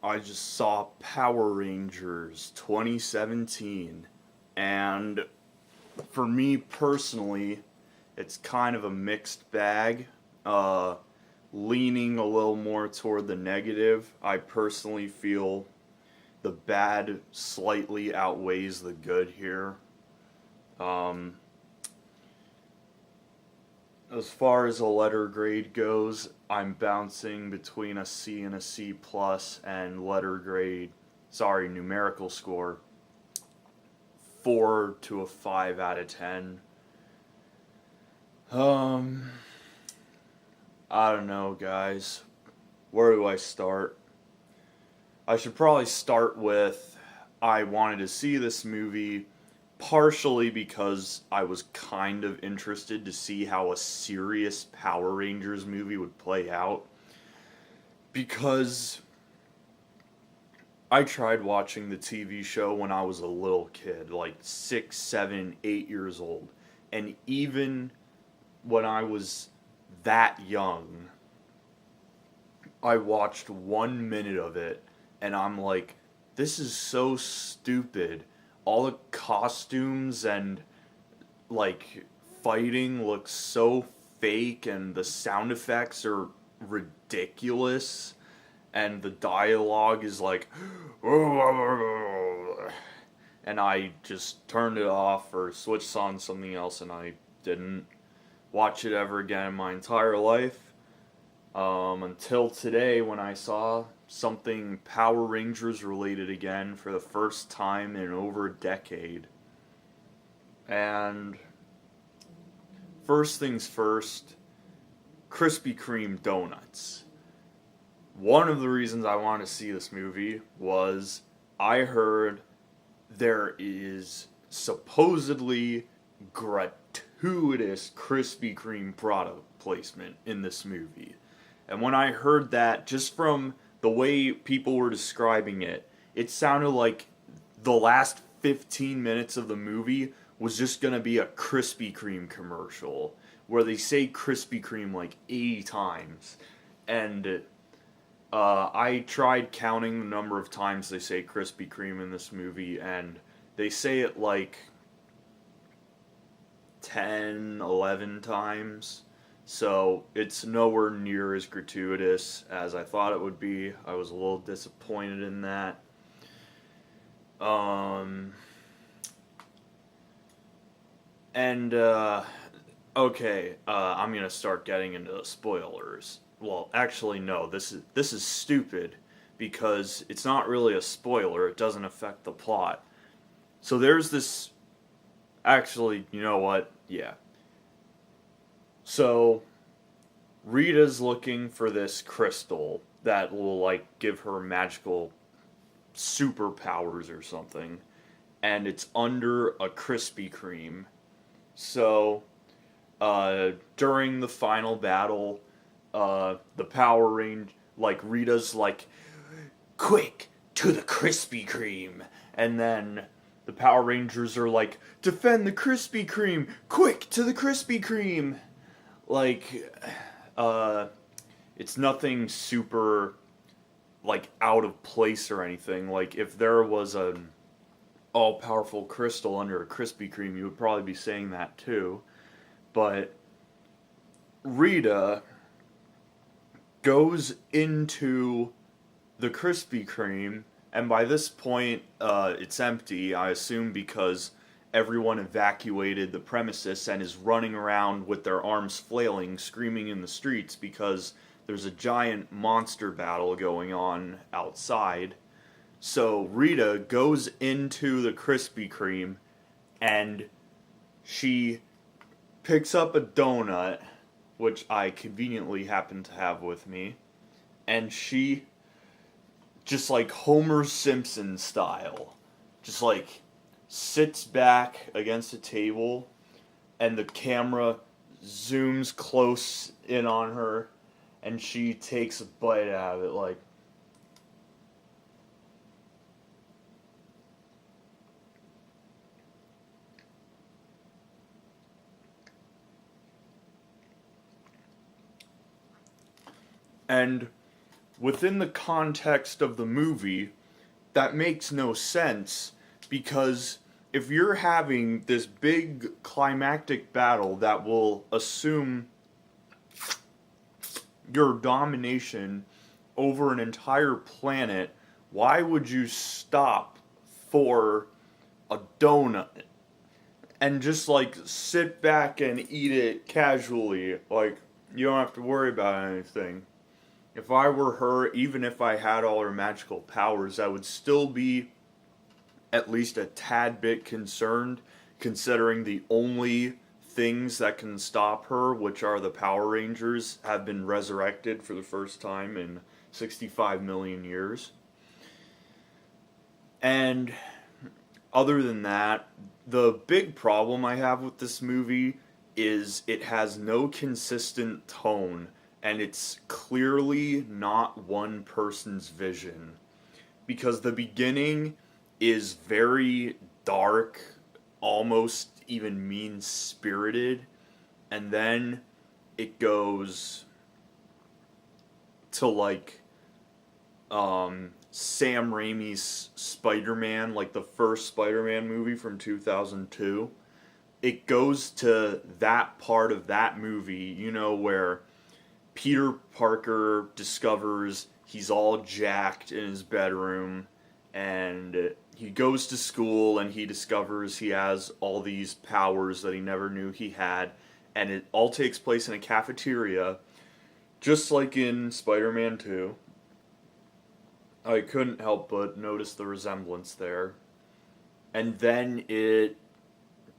I just saw Power Rangers 2017, and for me personally, it's kind of a mixed bag, uh, leaning a little more toward the negative. I personally feel the bad slightly outweighs the good here. Um, as far as a letter grade goes, I'm bouncing between a C and a C plus, and letter grade, sorry, numerical score, 4 to a 5 out of 10. Um, I don't know, guys. Where do I start? I should probably start with I wanted to see this movie partially because I was kind of interested to see how a serious Power Rangers movie would play out. Because I tried watching the TV show when I was a little kid, like 6, 7, 8 years old. And even when I was that young, I watched 1 minute of it and I'm like, this is so stupid. All the costumes and like fighting looks so fake and the sound effects are ridiculous and the dialogue is like and I just turned it off or switched on something else and I didn't watch it ever again in my entire life. Until today when I saw something Power Rangers related again for the first time in over a decade. And first things first, Krispy Kreme donuts. One of the reasons I wanted to see this movie was I heard there is supposedly gratuitous Krispy Kreme product placement in this movie. And when I heard that, just from the way people were describing it, it sounded like the last 15 minutes of the movie was just going to be a Krispy Kreme commercial where they say Krispy Kreme like 80 times. And I tried counting the number of times they say Krispy Kreme in this movie, and they say it like 10, 11 times. So it's nowhere near as gratuitous as I thought it would be. I was a little disappointed in that. Um, and okay, I'm gonna start getting into the spoilers. Well, actually, no. This is stupid because it's not really a spoiler. It doesn't affect the plot. So there's this. Actually, you know what? Yeah. So Rita's looking for this crystal that will like give her magical superpowers or something, and it's under a Krispy Kreme. So during the final battle, the Power Range, like Rita's like, quick to the Krispy Kreme, and then the Power Rangers are like, defend the Krispy Kreme, quick to the Krispy Kreme. Like, it's nothing super like out of place or anything. Like if there was an all-powerful crystal under a Krispy Kreme, you would probably be saying that too. But Rita goes into the Krispy Kreme, and by this point, it's empty, I assume because everyone evacuated the premises and is running around with their arms flailing, screaming in the streets because there's a giant monster battle going on outside. So Rita goes into the Krispy Kreme and she picks up a donut, which I conveniently happen to have with me, and she, just like Homer Simpson style, just like sits back against a table and the camera zooms close in on her and she takes a bite out of it like, and within the context of the movie, that makes no sense because if you're having this big climactic battle that will assume your domination over an entire planet, why would you stop for a donut and just like sit back and eat it casually? Like, you don't have to worry about anything. If I were her, even if I had all her magical powers, I would still be at least a tad bit concerned, considering the only things that can stop her, which are the Power Rangers, have been resurrected for the first time in 65 million years. And other than that, the big problem I have with this movie is it has no consistent tone, and it's clearly not one person's vision. Because the beginning is very dark, almost even mean-spirited, and then it goes to like Sam Raimi's Spider-Man, like the first Spider-Man movie from 2002. It goes to that part of that movie, you know, where Peter Parker discovers he's all jacked in his bedroom, and he goes to school and he discovers he has all these powers that he never knew he had, and it all takes place in a cafeteria, just like in Spider-Man 2. I couldn't help but notice the resemblance there. And then it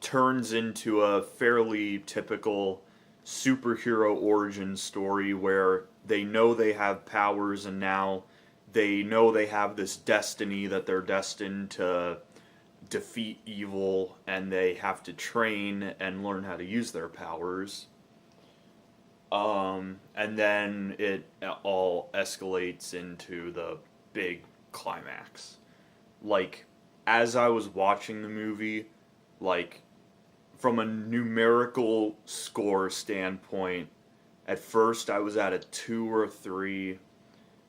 turns into a fairly typical superhero origin story where they know they have powers and now they know they have this destiny that they're destined to defeat evil, and they have to train and learn how to use their powers. And then it all escalates into the big climax. Like, as I was watching the movie, like, from a numerical score standpoint, at first I was at a 2 or a 3,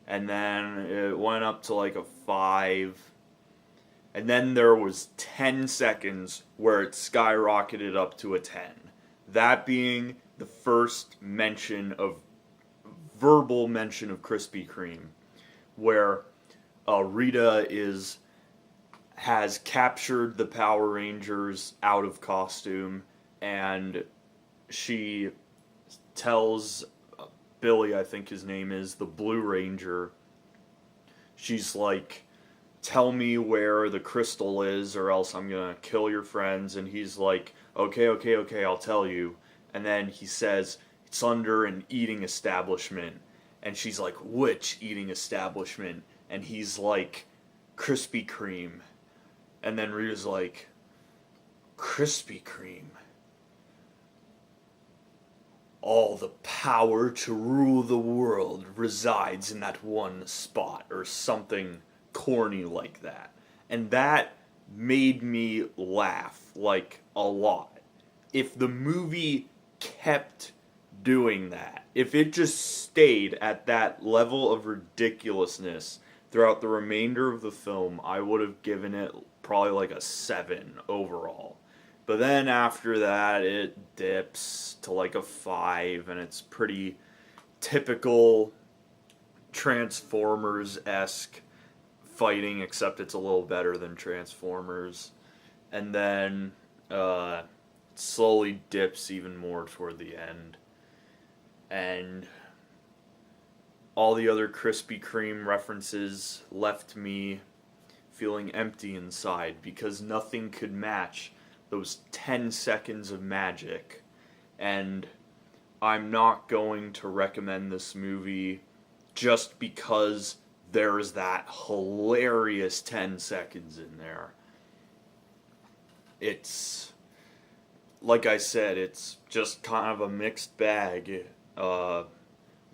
and then it went up to like a 5, and then there was 10 seconds where it skyrocketed up to a 10. That being the first verbal mention of Krispy Kreme, where Rita has captured the Power Rangers out of costume, and she tells Billy, I think his name is, the Blue Ranger, she's like, tell me where the crystal is or else I'm gonna kill your friends, and he's like, okay, I'll tell you. And then he says, it's under an eating establishment, and she's like, which eating establishment? And he's like, Krispy Kreme. And then Rita's like, Krispy Kreme. All the power to rule the world resides in that one spot, or something corny like that. And that made me laugh, like, a lot. If the movie kept doing that, if it just stayed at that level of ridiculousness throughout the remainder of the film, I would have given it probably like a 7 overall. But then after that, it dips to like a 5, and it's pretty typical Transformers-esque fighting, except it's a little better than Transformers. And then it slowly dips even more toward the end. And all the other Krispy Kreme references left me feeling empty inside, because nothing could match those 10 seconds of magic. And I'm not going to recommend this movie just because there's that hilarious 10 seconds in there. It's, like I said, it's just kind of a mixed bag,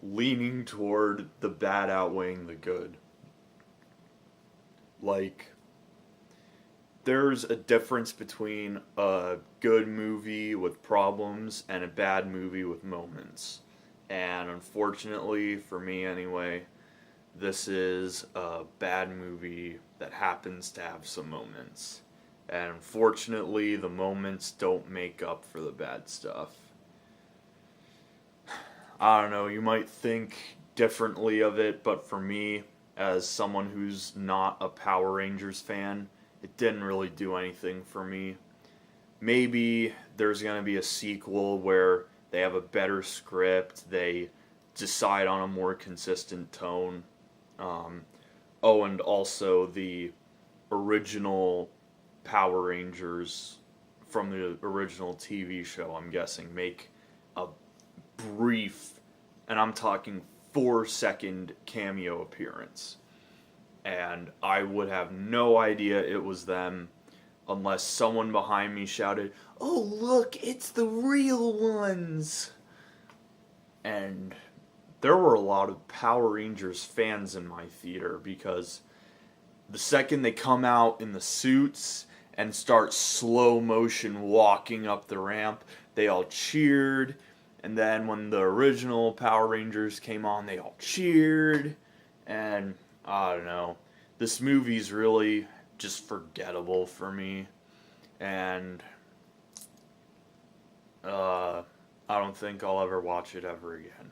leaning toward the bad outweighing the good. Like, there's a difference between a good movie with problems and a bad movie with moments. And unfortunately, for me anyway, This is a bad movie that happens to have some moments. And unfortunately, the moments don't make up for the bad stuff. I don't know, you might think differently of it, but for me, as someone who's not a Power Rangers fan, it didn't really do anything for me. Maybe there's going to be a sequel where they have a better script, they decide on a more consistent tone. Um, and also the original Power Rangers from the original TV show, I'm guessing, make a brief, and I'm talking 4-second cameo appearance. And I would have no idea it was them unless someone behind me shouted, "Oh, look, it's the real ones!" And there were a lot of Power Rangers fans in my theater because the second they come out in the suits and start slow motion walking up the ramp, they all cheered. And then when the original Power Rangers came on, they all cheered. And I don't know. This movie's really just forgettable for me. And I don't think I'll ever watch it ever again.